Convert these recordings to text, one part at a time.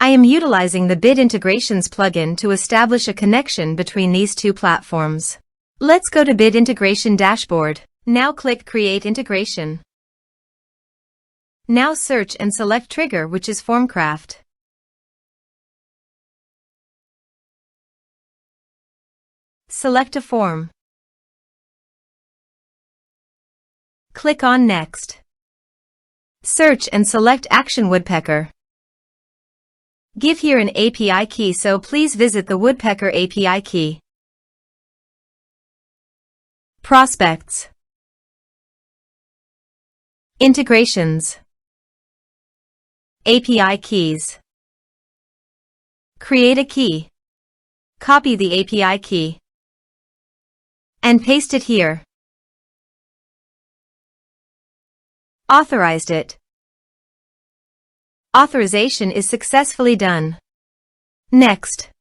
I am utilizing the Bid Integrations plugin to establish a connection between these two platforms. Let's go to Bid Integration Dashboard. Now click Create Integration. Now search and select Trigger, which is FormCraft. Select a form. Click on Next. Search and select Action Woodpecker. Give here an API key, so please visit the Woodpecker API key. Prospects. Integrations. API keys. Create a key. Copy the API key and paste it here. Authorized it. Authorization is successfully done. Next.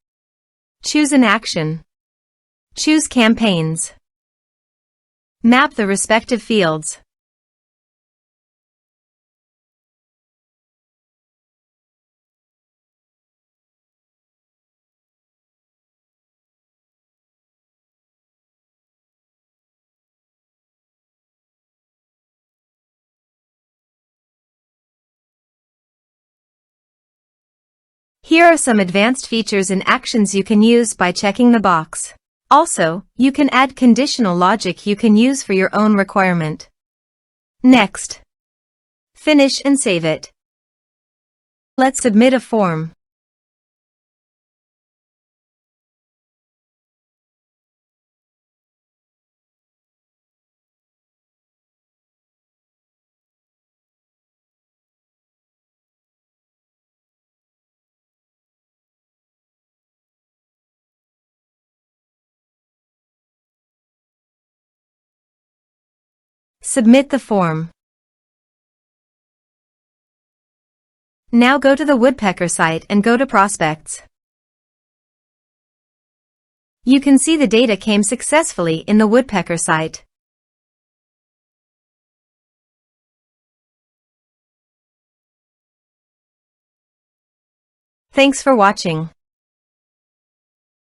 Choose an action. Choose campaigns. Map the respective fields. Here are some advanced features and actions you can use by checking the box. Also, you can add conditional logic you can use for your own requirement. Next. Finish and save it. Let's submit a form. Submit the form. Now go to the Woodpecker site and go to Prospects. You can see the data came successfully in the Woodpecker site. Thanks for watching.